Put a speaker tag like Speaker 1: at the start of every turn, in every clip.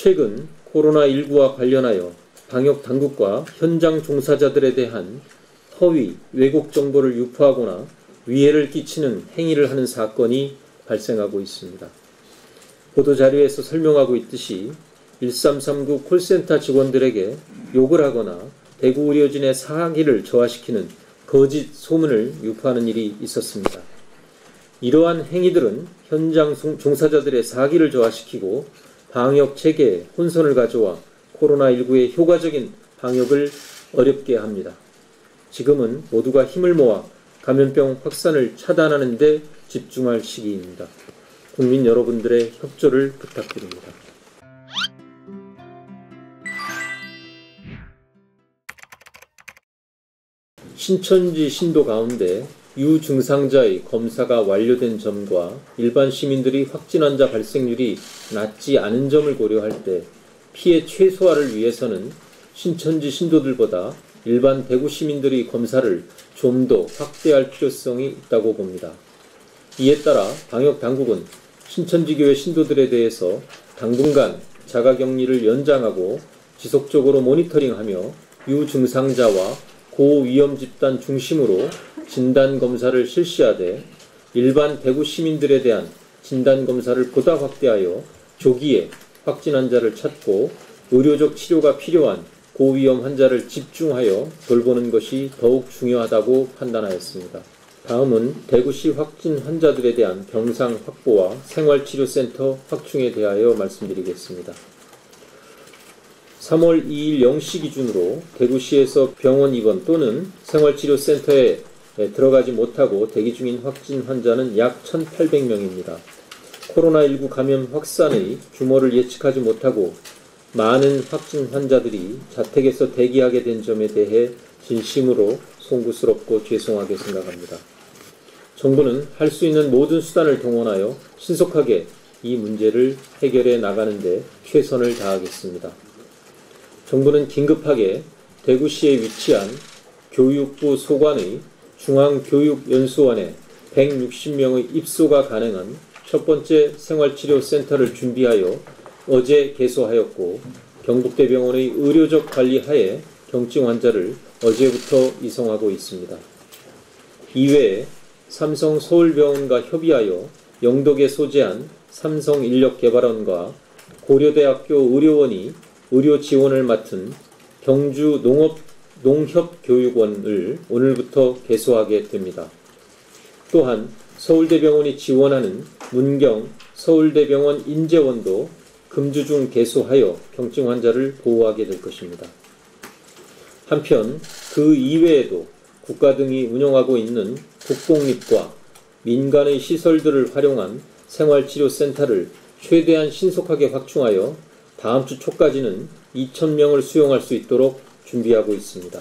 Speaker 1: 최근 코로나19와 관련하여 방역 당국과 현장 종사자들에 대한 허위, 왜곡 정보를 유포하거나 위해를 끼치는 행위를 하는 사건이 발생하고 있습니다. 보도자료에서 설명하고 있듯이 1339 콜센터 직원들에게 욕을 하거나 대구 의료진의 사기를 저하시키는 거짓 소문을 유포하는 일이 있었습니다. 이러한 행위들은 현장 종사자들의 사기를 저하시키고 방역 체계에 혼선을 가져와 코로나19의 효과적인 방역을 어렵게 합니다. 지금은 모두가 힘을 모아 감염병 확산을 차단하는 데 집중할 시기입니다. 국민 여러분들의 협조를 부탁드립니다. 신천지 신도 가운데 유증상자의 검사가 완료된 점과 일반 시민들이 확진 환자 발생률이 낮지 않은 점을 고려할 때 피해 최소화를 위해서는 신천지 신도들보다 일반 대구 시민들의 검사를 좀 더 확대할 필요성이 있다고 봅니다. 이에 따라 방역당국은 신천지교회 신도들에 대해서 당분간 자가격리를 연장하고 지속적으로 모니터링하며 유증상자와 고위험 집단 중심으로 진단검사를 실시하되 일반 대구 시민들에 대한 진단검사를 보다 확대하여 조기에 확진 환자를 찾고 의료적 치료가 필요한 고위험 환자를 집중하여 돌보는 것이 더욱 중요하다고 판단하였습니다. 다음은 대구시 확진 환자들에 대한 병상 확보와 생활치료센터 확충에 대하여 말씀드리겠습니다. 3월 2일 0시 기준으로 대구시에서 병원 입원 또는 생활치료센터에 들어가지 못하고 대기 중인 확진 환자는 약 1,800명입니다. 코로나19 감염 확산의 규모를 예측하지 못하고 많은 확진 환자들이 자택에서 대기하게 된 점에 대해 진심으로 송구스럽고 죄송하게 생각합니다. 정부는 할 수 있는 모든 수단을 동원하여 신속하게 이 문제를 해결해 나가는 데 최선을 다하겠습니다. 정부는 긴급하게 대구시에 위치한 교육부 소관의 중앙교육연수원에 160명의 입소가 가능한 첫 번째 생활치료센터를 준비하여 어제 개소하였고 경북대병원의 의료적 관리 하에 경증 환자를 어제부터 이송하고 있습니다. 이외에 삼성 서울병원과 협의하여 영덕에 소재한 삼성인력개발원과 고려대학교 의료원이 의료 지원을 맡은 경주 농협교육원을 오늘부터 개소하게 됩니다. 또한 서울대병원이 지원하는 문경 서울대병원 인재원도 금주중 개소하여 경증 환자를 보호하게 될 것입니다. 한편 그 이외에도 국가 등이 운영하고 있는 국공립과 민간의 시설들을 활용한 생활치료센터를 최대한 신속하게 확충하여 다음 주 초까지는 2,000명을 수용할 수 있도록 준비하고 있습니다.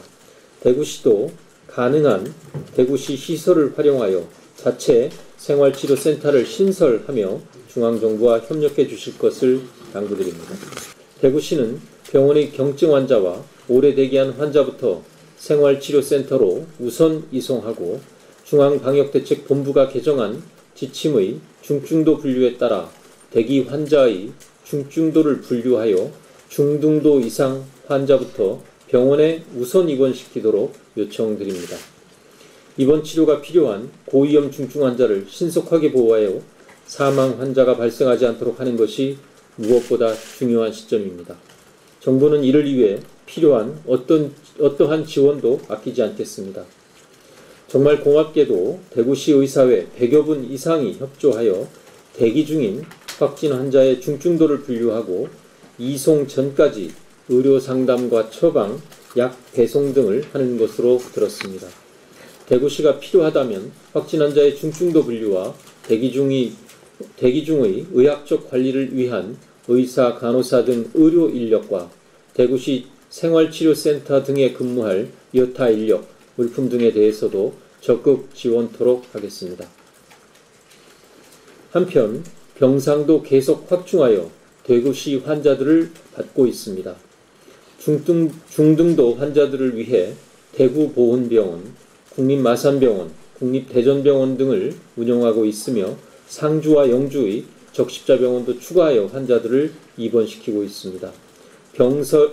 Speaker 1: 대구시도 가능한 대구시 시설을 활용하여 자체 생활치료센터를 신설하며 중앙정부와 협력해 주실 것을 당부드립니다. 대구시는 병원의 경증 환자와 오래 대기한 환자부터 생활치료센터로 우선 이송하고 중앙방역대책본부가 개정한 지침의 중증도 분류에 따라 대기 환자의 중증도를 분류하여 중등도 이상 환자부터 병원에 우선 입원시키도록 요청드립니다. 입원 치료가 필요한 고위험 중증 환자를 신속하게 보호하여 사망 환자가 발생하지 않도록 하는 것이 무엇보다 중요한 시점입니다. 정부는 이를 위해 필요한 어떠한 지원도 아끼지 않겠습니다. 정말 고맙게도 대구시 의사회 100여 분 이상이 협조하여 대기 중인 확진 환자의 중증도를 분류하고 이송 전까지 의료 상담과 처방, 약 배송 등을 하는 것으로 들었습니다. 대구시가 필요하다면 확진 환자의 중증도 분류와 대기 중의 의학적 관리를 위한 의사, 간호사 등 의료 인력과 대구시 생활치료센터 등에 근무할 여타 인력, 물품 등에 대해서도 적극 지원토록 하겠습니다. 한편 병상도 계속 확충하여 대구시 환자들을 받고 있습니다. 중등도 환자들을 위해 대구보훈병원, 국립마산병원, 국립대전병원 등을 운영하고 있으며 상주와 영주의 적십자병원도 추가하여 환자들을 입원시키고 있습니다.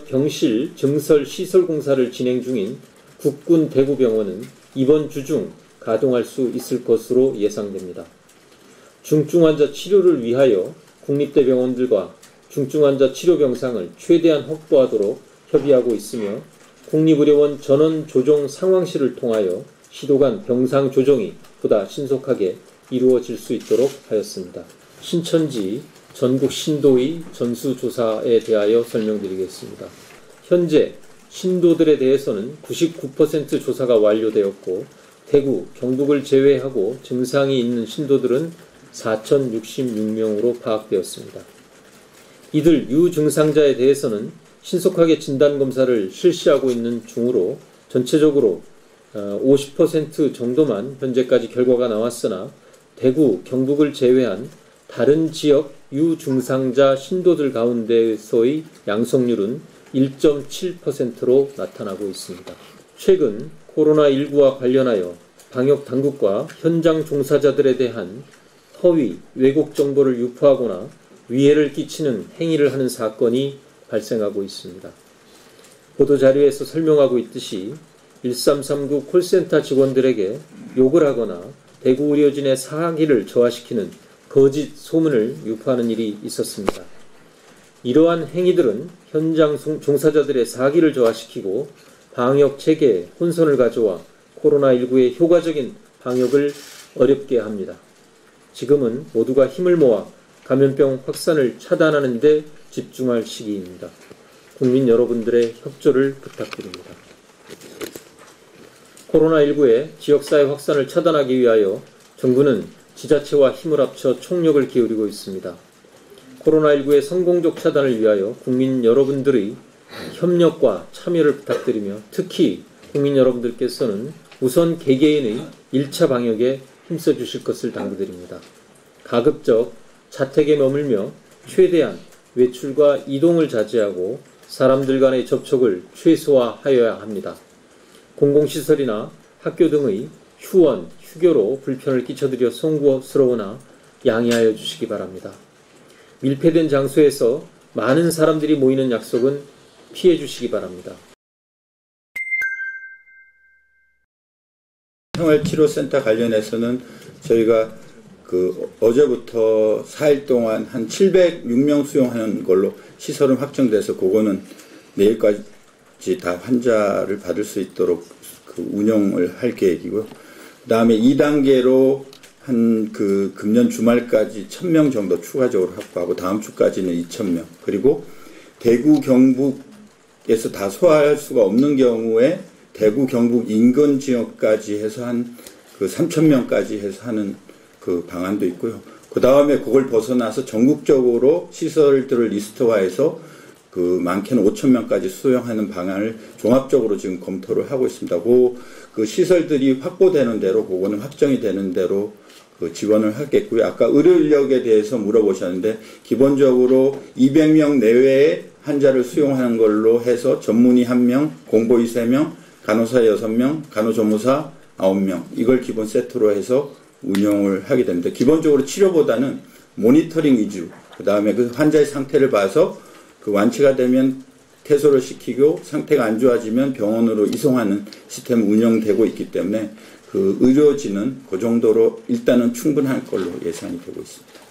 Speaker 1: 병실 증설 시설 공사를 진행 중인 국군 대구병원은 이번 주 중 가동할 수 있을 것으로 예상됩니다. 중증 환자 치료를 위하여 국립대병원들과 중증 환자 치료 병상을 최대한 확보하도록 협의하고 있으며 국립의료원 전원 조정 상황실을 통하여 시도 간 병상 조정이 보다 신속하게 이루어질 수 있도록 하였습니다. 신천지 전국 신도의 전수조사에 대하여 설명드리겠습니다. 현재 신도들에 대해서는 99% 조사가 완료되었고 대구, 경북을 제외하고 증상이 있는 신도들은 4,066명으로 파악되었습니다. 이들 유증상자에 대해서는 신속하게 진단검사를 실시하고 있는 중으로 전체적으로 50% 정도만 현재까지 결과가 나왔으나 대구, 경북을 제외한 다른 지역 유증상자 신도들 가운데서의 양성률은 1.7%로 나타나고 있습니다. 최근 코로나19와 관련하여 방역당국과 현장 종사자들에 대한 허위, 왜곡 정보를 유포하거나 위해를 끼치는 행위를 하는 사건이 발생하고 있습니다. 보도자료에서 설명하고 있듯이 1339 콜센터 직원들에게 욕을 하거나 대구 의료진의 사기를 저하시키는 거짓 소문을 유포하는 일이 있었습니다. 이러한 행위들은 현장 종사자들의 사기를 저하시키고 방역 체계에 혼선을 가져와 코로나19의 효과적인 방역을 어렵게 합니다. 지금은 모두가 힘을 모아 감염병 확산을 차단하는 데 집중할 시기입니다. 국민 여러분들의 협조를 부탁드립니다. 코로나19의 지역사회 확산을 차단하기 위하여 정부는 지자체와 힘을 합쳐 총력을 기울이고 있습니다. 코로나19의 성공적 차단을 위하여 국민 여러분들의 협력과 참여를 부탁드리며 특히 국민 여러분들께서는 우선 개개인의 1차 방역에 힘써 주실 것을 당부드립니다. 가급적 자택에 머물며 최대한 외출과 이동을 자제하고 사람들 간의 접촉을 최소화하여야 합니다. 공공시설이나 학교 등의 휴원, 휴교로 불편을 끼쳐드려 송구스러우나 양해하여 주시기 바랍니다. 밀폐된 장소에서 많은 사람들이 모이는 약속은 피해 주시기 바랍니다.
Speaker 2: 생활치료센터 관련해서는 저희가 어제부터 4일 동안 한 706명 수용하는 걸로 시설은 확정돼서 그거는 내일까지 다 환자를 받을 수 있도록 운영을 할 계획이고요. 그 다음에 2단계로 한 금년 주말까지 1,000명 정도 추가적으로 확보하고 다음 주까지는 2,000명. 그리고 대구, 경북에서 다 소화할 수가 없는 경우에 대구, 경북 인근 지역까지 해서 한 3,000명까지 해서 하는 방안도 있고요. 그 다음에 그걸 벗어나서 전국적으로 시설들을 리스트화해서 많게는 5,000명까지 수용하는 방안을 종합적으로 지금 검토를 하고 있습니다. 그 시설들이 확보되는 대로, 그거는 확정이 되는 대로 지원을 하겠고요. 아까 의료 인력에 대해서 물어보셨는데, 기본적으로 200명 내외의 환자를 수용하는 걸로 해서 전문의 1명, 공보의 3명, 간호사 6명, 간호조무사 9명, 이걸 기본 세트로 해서 운영을 하게 됩니다. 기본적으로 치료보다는 모니터링 위주, 그 다음에 그 환자의 상태를 봐서 완치가 되면 퇴소를 시키고 상태가 안 좋아지면 병원으로 이송하는 시스템이 운영되고 있기 때문에 의료진은 그 정도로 일단은 충분할 걸로 예상이 되고 있습니다.